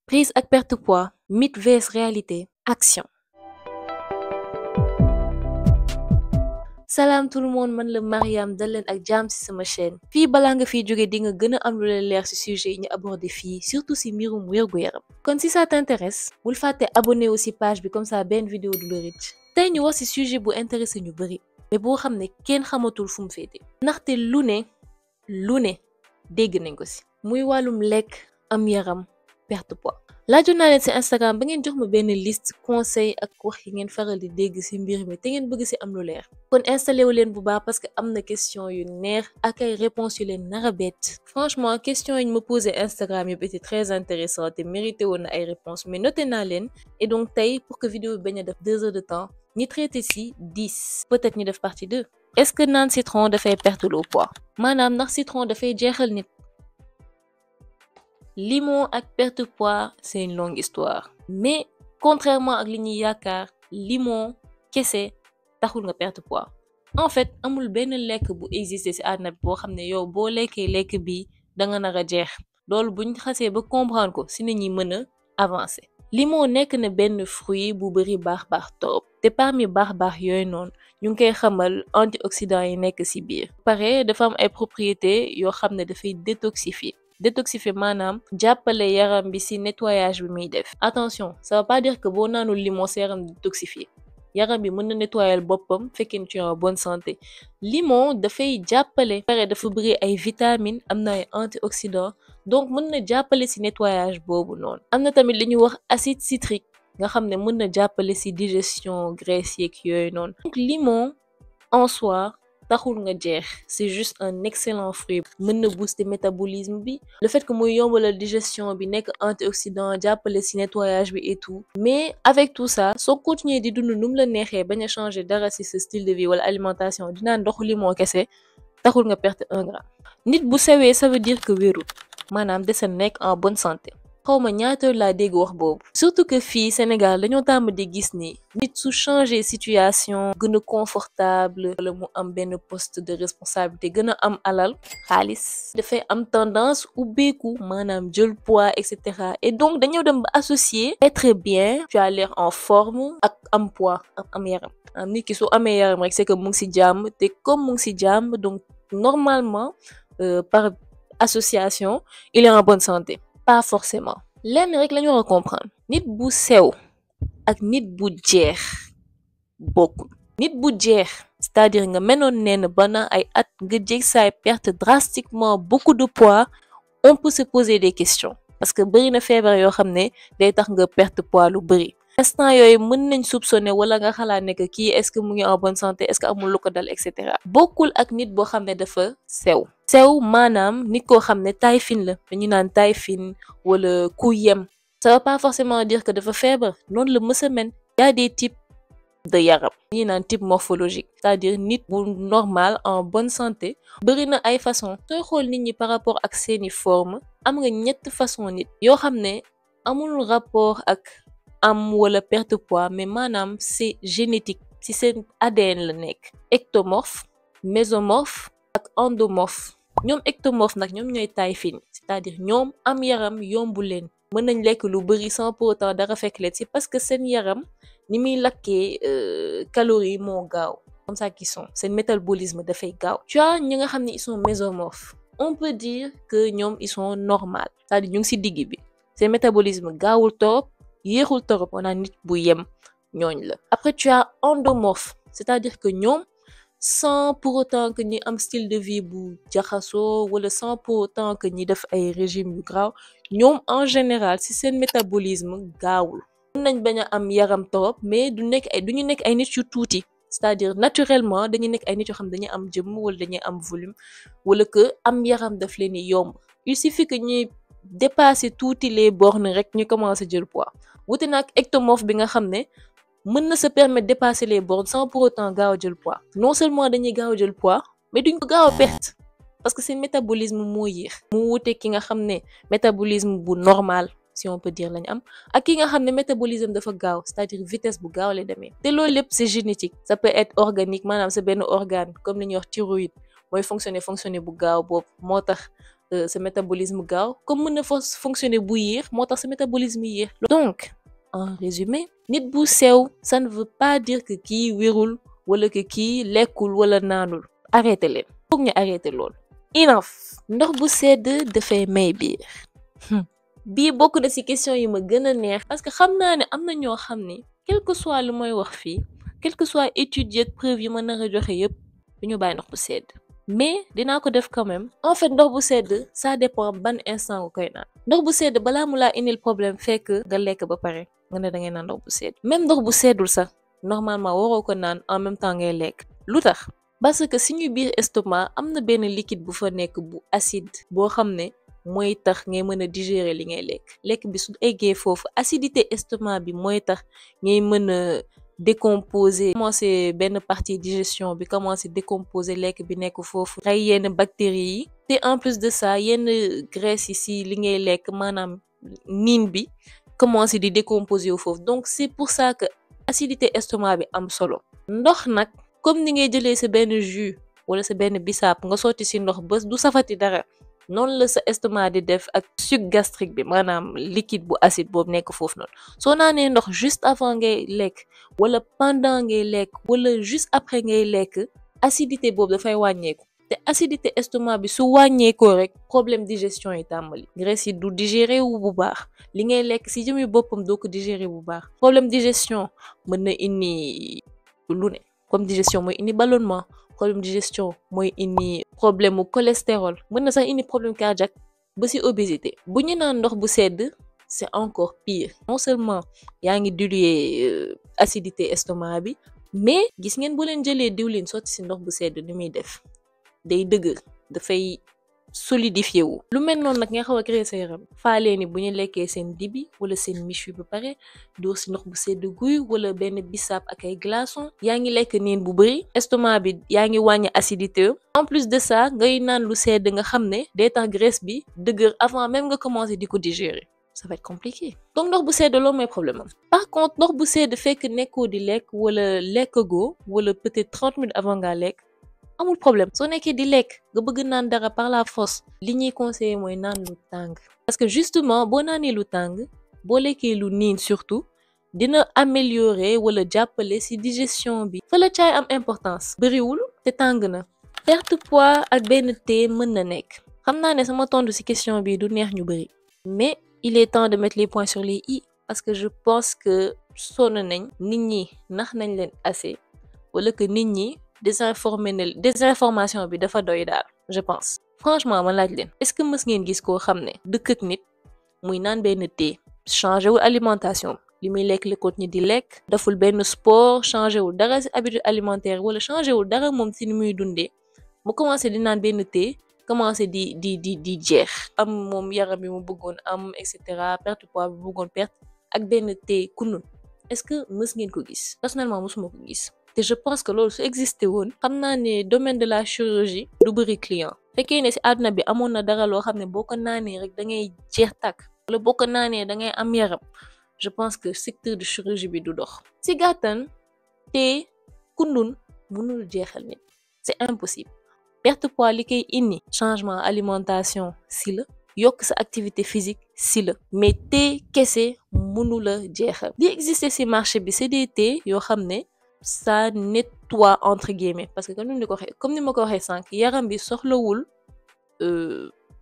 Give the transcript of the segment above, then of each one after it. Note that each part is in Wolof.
prise ak perte poids mythe vs réalité action. Salam tout le monde, man la Mariam dal leen ak jàmm ci sama chaîne. Fii balaa nga fiy jóge di nga gën a am lu leen leer ci sujet yi ñu abordé fii, surtout ci mbirum wérgu yaram. Kon si ça t'intéresse bul fàtte abonné wu ci page bi comme ça benn vidéo du la rëcc. Tey ñu wax ci sujet bu intéressé ñu bari mais boo xam ne kenn xamatul fu mu féete. Ndaxte lu ne dégg nañ ko ci. Muy wàllum lekk am yaram perte poids. laajoon naa leen ci Instagram ba ngeen jox ma benn liste conseil ak wax yi ngeen faral di dégg ci mbir mi te ngeen bëgg ci am lu leer. kon installé wu leen bu baax parce que am na question yu neex ak ay réponses yu leen nar a bett. Franchement question yi ñu ma posé Instagram yëpp était très intéressant te mérité woon na ay réponses mais noté naa leen et donc tey pour que vidéo bi bañ a def 2 heures de temps ñi traité ci 10 peut-être ñu def partie 2. est-ce que naan citron dafay perte le poids maanaam ndax citron dafay jeexal nit. Limon ak perte poids c'est une longue histoire mais contrairement ak li ñuy yaakaar limon kese taxul nga perte poids. En fait amul benn lekk bu exister ci àdduna bi boo xam ne yow boo lekkee lekk bi danga nar a jeex loolu buñ xasee ba comprendre ko ci nañuy mën a avancer. Limon nekk na benn fruit bu bari baax torop te parmi baax yooyu noonu ñu ngi koy xamal antioxydants yi nekk ci biir. Pare dafa am ay propriétés yoo xam ne dafay détoxifier maanaam jàppale yaram bi ci nettoyage bi muy def. Attention ça veut pas dire que boo naanul limon sa yaram détoxifier yaram bi mën na nettoyer boppam fekkee tu es en bonne santé. Limon dafay jàppale pare dafa bëri ay vitamines am na ay antioxydants donc mën na jàppale ci nettoyage boobu noonu. am na tamit li ñuy wax acide citrique nga xam ne mën na jàppale ci digestion graisse yeeg yooyu noonu. donc limon en soi taxul nga jeex c'est juste un excellent fruit mën na booster métabolisme bi le fait que muy yombalal digestion bi nekk antioxydant jàppale ci nettoyage bi et tout mais avec tout ça soo continuer di dund nu mu la neexee bañ a changer dara ci sa style de vie wala alimentation dinaa ndoxu limon kese taxul nga perte 1 gramme. Nit bu sewee ça veut dire que wérul maanaam dese nekk en bonne santé. xawma ñaata laa dégg wax boobu surtout que fii Sénégal dañoo tàmm di gis ni nit su changer situation gën a confortable wala mu am benn poste de responsabilité gën a am alal xaalis dafay am tendance ubbeeku maanaam jël poids et cetera et donc dañoo dem ba associer être bien tu as l'air en forme ak am poids am yaram am nit ki su amee yaram rek c'est que mu ngi ci jàmm te comme mu ngi ci jàmm donc normalement par association il est en bonne santé. Pas forcément lenn rek la ñu war a comprendre nit bu sew ak nit bu jeex bokkul. Nit bu jeex c'est-à-dire nga menoon neen bana ay at nga jeg saay perte drastiquement beaucoup de poids on peut se poser des questions parce que bari na feebar yoo xam ne day tax nga perte poids lu bari. instant yooyu mën nañ soupçonner wala nga xalaat ne que kii est-ce que mu ngi en bonne santé est-ce que amul lu ko dal et cetera. bokkul ak nit boo xam ne dafa sew maanaam nit koo xam ne taille fine la dañu naan taille fine wala ku yem ça veut pas forcément dire que dafa feebar noonu la mës a mel. y a des types de yaram dañuy naan type morphologique c'est-à-dire nit bu normal en bonne santé bari na ay façon sooy xool nit ñi par rapport ak seeni forme am nga ñett façon nit yoo xam ne amul rapport ak am wala perte poids mais maanaam c'est génétique ci seen ADN la nekk. Ectomorphe mésomorphe ak endomorphe. ñoom ectomorphe nag ñoom ñooy taille fine c'est-à-dire ñoom am yaram yombu leen mën nañ lekk lu bari sans pour autant dara fekk leen ci parce que seen yaram ni muy lakkee calories moo gaaw comme ça qu'ils sont seen métabolisme dafay gaaw. tu vois ñi nga xam ne ils sont mésomorphes on peut dire que ñoom ils sont normaux c'est-à-dire ñu ngi ci digg bi seen métabolisme gaawul torop yéexul torop on a nit bu yem ñooñ la. après tu as endomorphe c'est-à-dire que ñoom sans pour autant que ñi am style de vie bu jaxasoo wala sans pour autant que ñi def ay régime yu graaw ñoom en général ci seen métabolisme gaawul. mën nañ bañ a am yaram torop mais duñu nekk ay nit yu tuuti c'est-à-dire naturellement dañuy nekk ay nit yoo xam dañuy am jëmm wala dañuy am volume wala que am yaram daf leen di yomb. il suffit que ñuy dépasser tuuti les bornes rek ñu commencer jël poids. wuute nag ectomorphe bi nga xam ne mën na se permettre dépasser les bornes sans pour autant gaaw a jël poids. non seulement dañuy gaaw a jël poids mais duñ ko gaaw a perte parce que seen métabolisme moo yéex. mu wuute ki nga xam ne métabolisme bu normal si on peut dire lañ am ak ki nga xam ne métabolisme dafa gaaw c'est-à-dire vitesse bu gaaw lay demee. te loolu lépp c'est génétique ça peut être organique maanaam sa benn organe comme li ñuy wax thyroïde mooy fonctionner bu gaaw boobu moo tax sa métabolisme gaaw comme mën na fonctionner bu yéex moo tax sa métabolisme yéex. Donc en résumé nit bu sew ça ne veut pas dire que kii wérul wala que kii lekkul wala naanul. arrêté leen foog ñu arrêté lool. enough. ndox bu sedd dafay may biir. bii bokk na ci question yi ma gën a neex parce que xam naa ne am na ñoo xam ne quel que soit lu mooy wax fii quel que soit étude yeeg preuve yi ma nar a joxe yépp duñu bàyyi ndox bu sedd mais dinaa ko def quand même. en fait ndox bu sedd ça dépend ban instant nga koy naan. ndox bu sedd balaa mu laa indil problème fekk nga lekk ba pare nga ne da ngay naan ndox bu sedd. même ndox bu seddul sax normalement waroo ko naan en même temps ngay lekk. lu tax parce que suñu biir estomac am na benn liquide bu fa nekk bu acide boo xam ne mooy tax ngay mën a digérer li ngay lekk bi su eggee foofu acidité estomac bi mooy tax ngay mën a décomposer commencer benn partie digestion bi commencer décomposer lekk bi nekk foofu rey yenn bactéries yi te en plus de ça yenn graisse yi si li ngay lekk maanaam niin bi commencer di décomposer wu foofu donc c'est pour ça que acidité estomac bi am solo. ndox nag comme ni ngay jëlee sa benn jus wala sa benn bisaab nga sotti si ndox ba du safati dara noonu la sa estomac di def ak suc gastrique bi maanaam liquide bu acide boobu nekk foofu noonu soo naanee ndox juste avant ngay lekk wala pendant ngay lekk wala juste après ngay lekk acidité boobu dafay wàññeeku te acidité estomac bi su wàññeekoo rek problème digestion yi tàmbali graisse yi du digérer wu bu baax li ngay lekk si jëmi boppam doo ko digérer bu baax problème digestion mën na indi lu ne comme digestion mooy indi ballonnement problème digestion mooy indi problème mu cholestérol mën na sax indi problème cardiaque ba ci obésité. bu ñu naan ndox bu sedd c'est encore pire non seulement yaa ngi diluer acidité estomac bi mais gis ngeen bu leen jëlee diwlin sotti ci ndox bu sedd ni muy def day dëgër dafay solidifié wu. lu mel noonu nag nga xaw a créer sa yaram faalee ni bu ñu lekkee seen dibi wala seen miche ba pare dóor ci ndox bu sedd guy wala benn bisaab ak ay glaçons yaa ngi lekk niin bu bëri estomac bi yaa ngi wàññi acidité en plus de ça ngay naan lu sedd nga xam ne day tax graisse bi dëgër avant même nga commencer di ko digérer ça va être compliqué. donc ndox bu sedd loolu mooy problème am. par contre ndox bu sedd fekk nekkoo di lekk wala lekkagoo wala peut-être 30 minutes avant ngaa lekk amul problème soo nekkee di lekk nga bëgg naan dara par la force li ñuy conseiller mooy naan lu tàng parce que justement boo naanee lu tàng boo lekkee lu niin surtout dina améliorer wala jàppale ci digestion bi fa la caay am importance bëriwul te tàng na. perte poids ak benn thé mën na nekk xam naa ne sama tontu ci question bi du neex ñu bëri mais il est temps de mettre les points sur les i parce que je pense que sonn nañ nit ñi nax nañ leen assez wala que nit ñi désinformation bi dafa doy daal je pense. franchement ma laaj leen est-ce que mës ngeen gis koo xam ne dëkk ak nit muy naan benn thé changé wul alimentation li muy lekk li continue di lekk deful benn sport changé wul dara ci habitude alimentaire wala changé wul dara moom ci ni muy dundee mu commencé di naan benn thé commencé di jeex am moom yaram bi mu bëggoon am et cetera perte poids bi mu bëggoon perte ak benn thé kunun est-ce que mës ngeen ko gis personnellement mësuma ko gis. te je pense que loolu su existé woon xam naa ne domaine de la chirurgie du bëri client fekkee ne ci àdduna bi amoon na dara loo xam ne boo ko naanee rek da ngay jeex tàkk wala boo ko naanee da ngay am yaram je pense que secteur de chirurgie bi du dox. ci gàttan te kundun mënul jeexal nit c'est impossible perte poids li koy indi changement alimentation si la yokk sa activité physique si la mais te kese mënula jeexal. li existé ci marché bi c'est des thés yoo xam ne ça nettoie entre guillemets parce que comme ni ma ko waxee sànq yaram bi soxlawul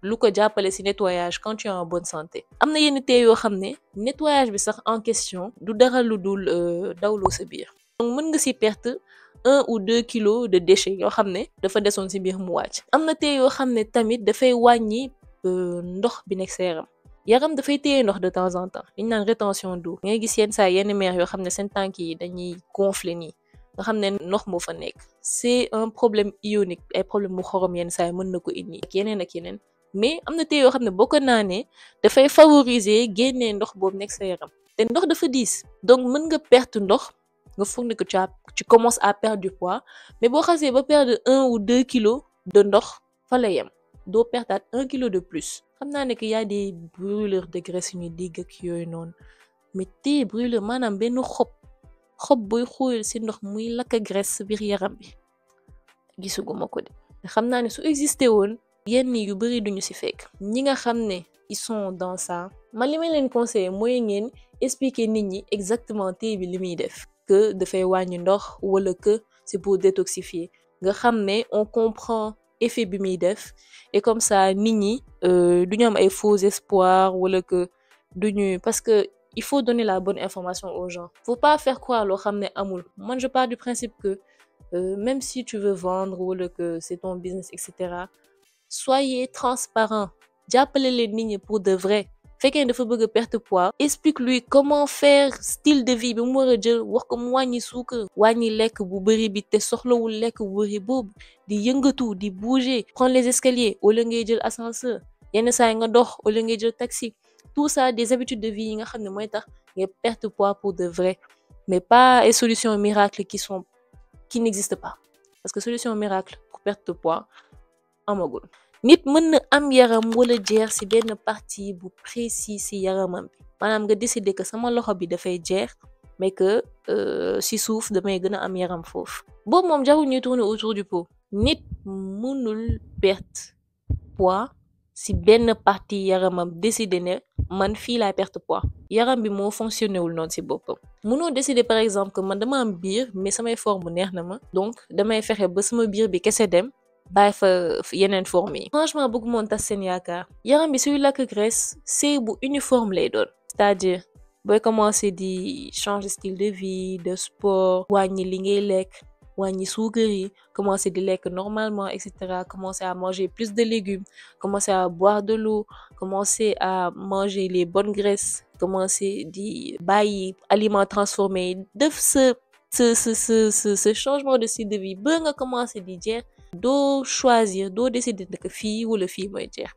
lu ko jàppale ci nettoyage quand tu es en bonne santé. am na yenn thé yoo xam ne nettoyage bi sax en question du dara lu dul dawloo sa biir donc mën nga ci perte 1 ou 2 kilos de déchets yoo xam ne dafa desoon ci biir mu wàcc. am na thé yoo xam ne tamit dafay wàññi ndox bi nekk sa yaram dafay téye ndox de temps en temps liñ naan rétention d'eau ngay gis yenn saa yenn mère yoo xam ne seen tànk yi dañuy gonfler nii nga xam ne ndox moo fa nekk c'est un problème ionique ay problème mu xorom yenn saa yi mën na ko indi ak yeneen mais am na thé yoo xam ne boo ko naanee dafay favoriser génnee ndox boobu nekk sa yaram te ndox dafa diis donc mën nga perte ndox nga foog ne que tu commences à perdre du poids mais boo xasee ba perdre 1 ou 2 kilos de ndox fa la yem doo pertaat 1 kilo de plus. xam naa ne que y a des brûlures de graisse yu ñuy dégg ak yooyu noonu mais thé brûlure maanaam benn xob buy xóoyal ci ndox muy lakk graisse biir yaram bi gisuguma ko de xam naa ne su existé woon yenn yu bari duñu ci fekk. Ñi nga xam ne ils sont dans ça man li ma leen conseiller mooy ngeen expliquer nit ñi exactement thé bi li muy def, que dafay wàññi ndox wala que c'est pour détoxifier nga xam ne on comprend effet bi muy def et comme ça nit ñi duñu am ay faux espoirs wala que duñu parce que il faut donner la bonne information aux gens. Faut pas faire croire loo xam ne amul. Man je pars du principe que même si tu veux vendre wala que c'est ton business etc. soyez transparent. Jàppale leen nit ñi pour de vrai. Fekkee dafa bëgg a perte poids explique-lui comment faire style de vie bi mu war a jël wax ko mu wàññi suukar wàññi lekk bu bëri bi te soxlawul lekk bu bëri boobu di yëngatu di bouger prendre les escaliers au lieu ngay jël ascenseur yenn saa yi nga dox au lieu ngay jël taxi tout ça des habitudes de vie yi nga xam ne mooy tax nga perte poids pour de vrai mais pas ay solutions miracles qui n'existent pas parce que solution miracle pour perte de poids amagul. Nit mën na am yaram wala jeex ci benn partie bu précis ci yaramam bi maanaam nga décider que sama loxo bi dafay jeex mais que ci suuf damay gën a am yaram foofu boobu moom jarul ñuy tourner autour du pot. Nit mënul perte poids ci benn partie yaramam décider ne man fii laay perte poids yaram bi moo fonctionné wul noonu ci boppam. Mënoo décider par exemple que man dama am biir mais samay forme neex na ma donc damay fexe ba sama biir bi kese dem bàyyi fa yeneen forme yi. Franchement bëgg moon tas seen yaakaar yaram bi suy lakk graisse c'est bu uniforme lay doon c'est-à-dire booy commencer di changer style de vie de sport wàññi li ngay lekk wàññi suukar yi commencer di lekk normalement etc. Commencer à manger plus de légumes commencer à boire de l'eau commencer à manger les bonnes graisses commencer di bàyyi aliments transformés yi def ce changement de style de vie ba nga commencer di jeex doo choisir doo décider que fii wala fii mooy jeex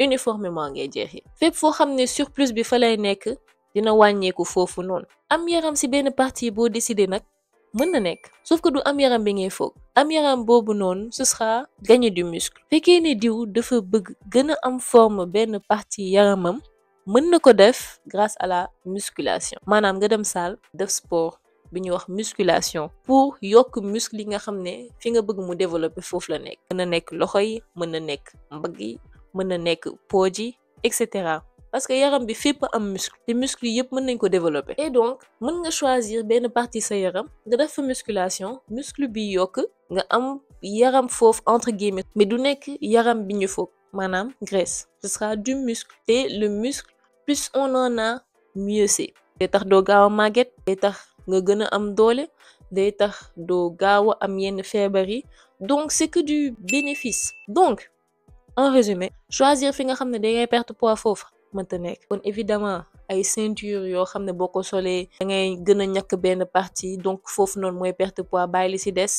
uniformément ngay jeexee fépp foo xam ne surplus bi fa lay nekk dina wàññeeku foofu noonu. Am yaram ci benn partie boo décider nag mën na nekk sauf que du am yaram bi ngay foog am yaram boobu noonu ce sera gagner du muscle. Fekkee ne diw dafa bëgg gën a am forme benn partie yaramam mën na ko def grâce à la musculation maanaam nga dem salle def sport bi ñuy wax musculation pour yokk muscle yi nga xam ne fi nga bëgg mu développer foofu la nekk. Mën na nekk loxo yi mën na nekk mbagg yi mën na nekk pooj yi etc. parce que yaram bi fépp am muscle te muscle yëpp mën nañ ko développer et donc mën nga choisir benn partie sa yaram nga def fa musculation muscle bi yokk nga am yaram foofu entre guillemets mais du nekk yaram bi ñu foog maanaam graisse ce sera du muscle te le muscle plus on en a mieux c'est. day tax doo gaaw a màgget day tax nga gën a am doole day tax doo gaaw a am yenn feebar yi donc c'est que du bénéfice. Donc en résumé choisir fi nga xam ne dangay perte poids foofu mënta nekk kon évidemment ay ceinture yoo xam ne boo ko solee da ngay gën a ñàkk benn partie donc foofu noonu mooy perte poids bàyyi li ci des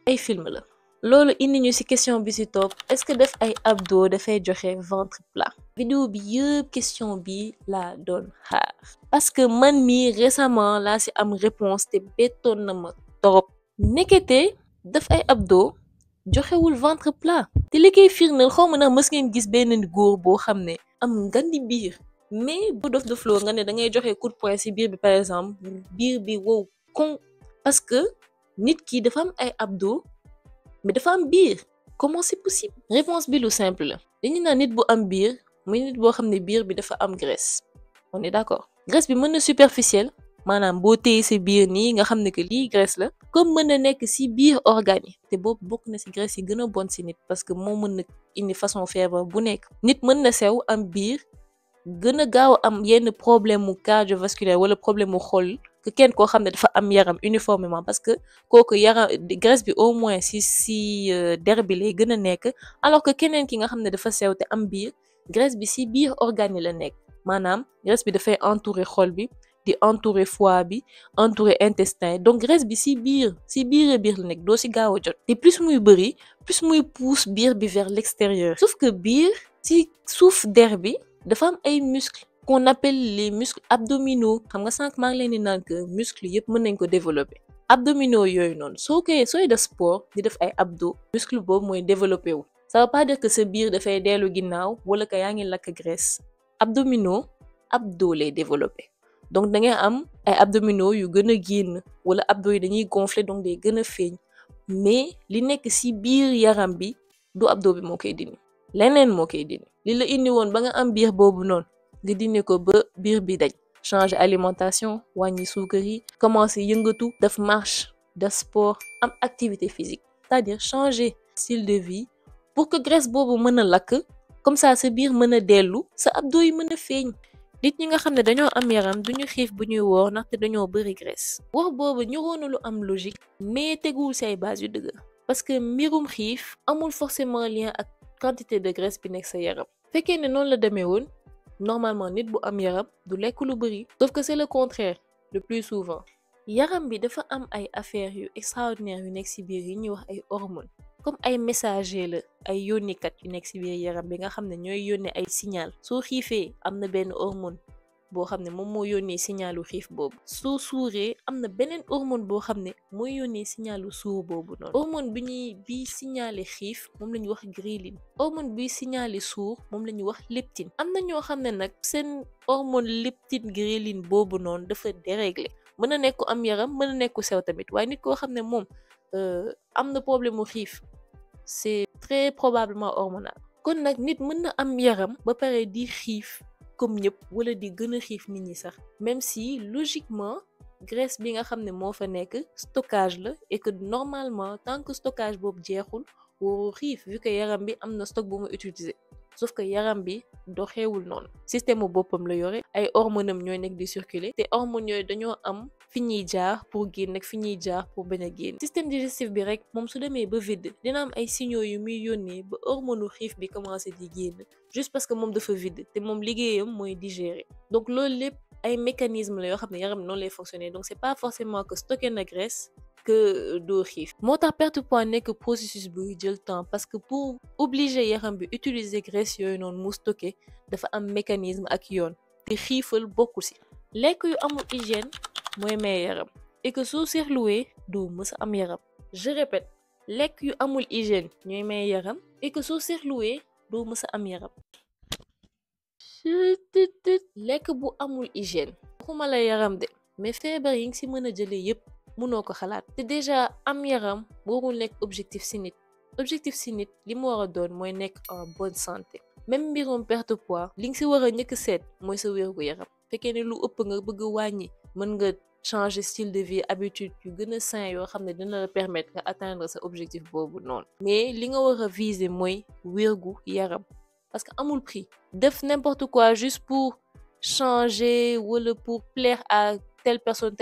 ay film la. Loolu indi ñu ci question bi ci topp est-ce que def ay abdos dafay joxe ventre plat. Vidéo bi yëpp question bi laa doon xaar parce que man mi récemment laa ci am réponse te bettoon na ma torop. Nekkete def ay abdos joxewul ventre plat te li koy firndeel xaw ma ndax mës ngeen gis benn góor boo xam ne am ngandi biir mais bu dof dofloo nga ne da ngay joxe coup de poing ci biir bi par exemple biir bi wow kon parce que nit ki dafa am ay abdos mais dafa am biir comment c'est possible. Réponse bi lu simple la dañu naan nit bu am biir muy nit boo xam ne biir bi dafa am graisse on est d'accord. Graisse bi mën na superficielle maanaam boo téye sa biir nii nga xam ne que lii graisse la comme mën na nekk ci biir organes yi te boobu bokk na ci graisse yi gën a bon ci nit parce que moo mën na indi façon feebar bu nekk. Nit mën na sew am biir gën a gaaw a am yenn problème mu cardiovasculaire wala problème mu xol que kenn koo xam ne dafa am yaram uniformément parce que kooku yaram graisse bi au moins ci der bi lay gën a nekk alors que keneen ki nga xam ne dafa sew te am biir graisse bi ci biir organes yi la nekk maanaam graisse bi dafay entourer xol bi di entourer foie bi entourer intestin donc graisse bi ci biir la nekk doo ci gaaw a jot te plus muy bëri plus muy pousse biir bi vers l'extérieur sauf que biir ci suuf der bi dafa am ay muscles qu'on appelle les muscles abdominaux xam nga sànq maa ngi leen di naan que muscles yëpp mën nañ ko développer abdominaux yooyu noonu sooy def sport di def ay abdos muscle boobu mooy développer wu ça veut pas dire que sa biir dafay dellu ginnaaw wala que yaa ngi lakk graisse abdos lay développer donc da ngay am ay abdominaux yu gën a génn wala abdos yi dañuy gonfler donc day gën a feeñ mais li nekk ci biir yaram bi du abdos bi moo koy dindi leneen moo koy dindi. li la indi woon ba nga am biir boobu noonu nga dindi ko ba biir bi daj. changer alimentation, wàññi suukar yi, commencer yëngatu, def marche, def sport, am activité physique, c'est-à-dire changer style de vie pour que graisse boobu mën a lakk, comme ça sa biir mën a dellu, sa abdos yi mën a feeñ. nit ñi nga xam ne dañoo am yaram duñu xiif bu ñuy woor ndaxte dañoo bëri graisse. wax boobu ñëwoon na lu am logique mais teguwul ci ay base yu dëgër, parce que mbirum xiif amul forcément lien ak quantité de graisse bi nekk sa yaram. fekkee ne noonu la demee woon normalement nit bu am yaram du lekk lu bëri, sauf que c'est le contraire le plus souvent. yaram bi dafa am ay affaires yu extraordinaire yu nekk ci biir yi ñuy wax ay hormones, comme ay messager la, ay yónnikat yu nekk ci biir yaram bi nga xam ne ñooy yónnee ay signal. soo xiifee am na benn hormone boo xam ne moom moo yónnee signalu xiif boobu. soo suuree am na beneen hormone boo xam ne mooy yónnee signalu suur boobu noonu. hormone bi signalé xiif moom la ñuy wax ghrelin. hormone bi signalé suur moom la ñuy wax leptine. am na ñoo xam ne nag seen hormone leptine ghrelin boobu noonu dafa déréglé. mën na nekk am yaram, mën na nekk sew tamit, waaye nit koo xam ne moom am na problème mu xiif c'est très probablement hormonal. kon nag nit mën na am yaram ba pare di xiif comme ñëpp wala di gën a xiif nit ñi sax, même si logiquement graisse bi nga xam ne moo fa nekk stockage la et que normalement tant que stockage boobu jeexul waroo xiif vu que yaram bi am na stock bu mu utiliser. sauf que yaram bi doxewul noonu, système boppam la yore, ay hormones am ñooy nekk di circuler te hormones yooyu dañoo am fi ñuy jaar pour génn ak fi ñuy jaar pour bañ a génn. système digestif bi rek moom su demee ba vide dina am ay signaux yu muy yónnee ba hormone xiif bi commencé di génn juste parce que moom dafa vide te moom liggéeyam mooy digérer. donc loolu lépp ay mécanismes la yoo xam ne yaram noonu lay fonctionner. donc c'est pas forcément que stocker na graisse que doo xiif. moo tax perte poids nekk processus buy jël temps, parce que pour obliger yaram bi utiliser graisse yooyu noonu mu stocké dafa am mécanisme ak yoon te xiifal bokku ci. lekk yu amul hygiène mooy may yaram et que soo seetluwee doo mës a am yaram. je répète, lekk yu amul hygiène ñooy may yaram et que soo seetluwee doo mës a am yaram. lekk bu amul hygiène waxuma la yaram de, mais feebar yi nga ci mën a jëlee yépp mënoo ko xalaat. te déjà am yaram warul nekk objectif ci nit. objectif ci nit li mu war a doon mooy nekk en bonne santé. même mbirum perte poids li nga ci war a njëkk seet mooy sa wérgu yaram. fekkee ne lu ëpp nga bëgg wàññi mën nga changer style de vie, habitude yu gën a sain yoo xam ne dina la permettre nga atteindre sa objectif boobu noonu. mais li nga war a viser mooy wérgu yaram, parce que amul prix. def n'importe quoi juste pour changer wala pour plaire à telle personne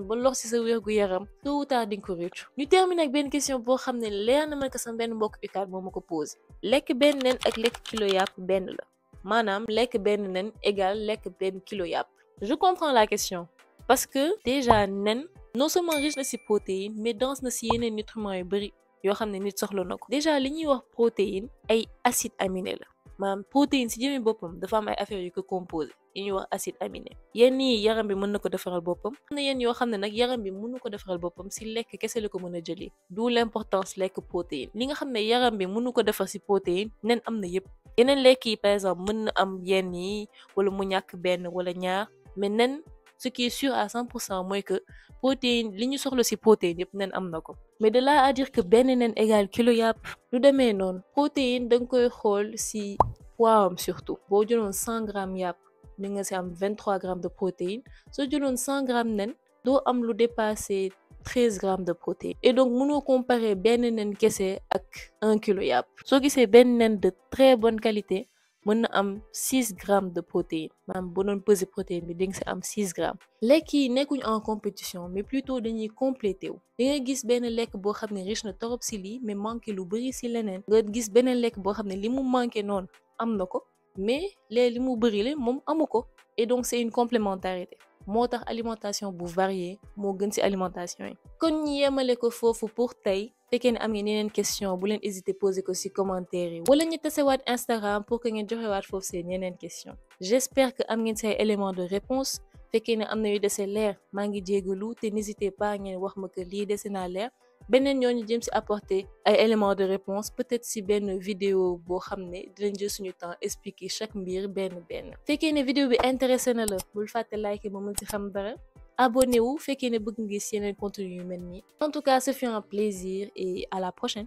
ba lor ci sa wérgu yaram, tôt ou tard di nga ko réccu. ñu termine ak benn question boo xam ne leer na ma que sama benn mbokk UCAD moo ma ko posé. lekk benn nen ak lekk kilo yàpp benn la, maanaam lekk benn nen égal lekk benn kilo yàpp. je comprends la question parce que déjà nen non seulement riche na ci protéines mais dense na ci yeneen nutriments yu bari yoo xam ne nit soxla na ko. déjà li ñuy wax protéine ay acides aminés la, maanaam protéine ci jëmmi boppam dafa am ay affaires yu ko composé yi ñuy wax acide aminé. yenn yi yaram bi mën na ko defaral boppam, am na yenn yoo xam ne nag yaram bi mënu ko defaral boppam ci lekk kese la ko mën a jëlee. d'où l'importance lekk protéine. li nga xam ne yaram bi mënu ko defar ci protéine nen am na yépp. yeneen lekk yi par exemple mën na am yenn yi wala mu ñàkk benn wala ñaar, mais nen ce qui est sûr à 100% mooy que protéine li ñu soxla ci protéine yépp nen am na ko. mais de là à dire que benn nen égal kilo yàpp lu demee noonu. protéine da nga koy xool ci poids am surtout. boo jëloon 100 grammes yàpp ni nga ci am 23 grammes de protéines. soo jëloon 100 grammes nen doo am lu dépasser 13 grammes de protéines. et donc mënoo comparer benn nen kese ak 1 kilo yàpp. soo gisee benn nen de très bonne qualité mën na am 6 grammes de protéines, maanaam boo doon peser protéine bi di nga ci am 6 grammes. lekk yi nekkuñ en compétition mais plutôt dañuy complété wu. di nga gis benn lekk boo xam ne riche na torop ci lii mais manqué lu bari ci leneen. nga gis beneen lekk boo xam ne li mu manqué noonu am na ko mais li mu bari la moom amu ko. et donc c'est une complémentarité. moo tax alimentation bu variée moo gën ci alimentation yi. kon ñi yemale ko foofu pour tey. fekkee ne am ngeen yeneen question bu leen hésiter poser ko ci commentaire yi wala ñu tasewaat Instagram pour que ngeen joxewaat foofu seen yeneen question. j'espère que am ngeen say éléments de réponse. fekkee ne am na yu dese leer maa ngi jégalu te n'hésitez pas ngeen wax ma que lii dese naa leer. beneen ñooñu jëm ci apporter ay éléments de réponse peut-être ci benn vidéo boo xam ne dinañ jël suñu temps expliquer chaque mbir benn. fekkee ne vidéo bi intéressé na la bul fàtte like ba mën ci xam dara. abonnez-vous fekkee ne bëgg ngeen ci yeneen contenu yu mel nii. en tout cas ce fut un plaisir et à la prochaine.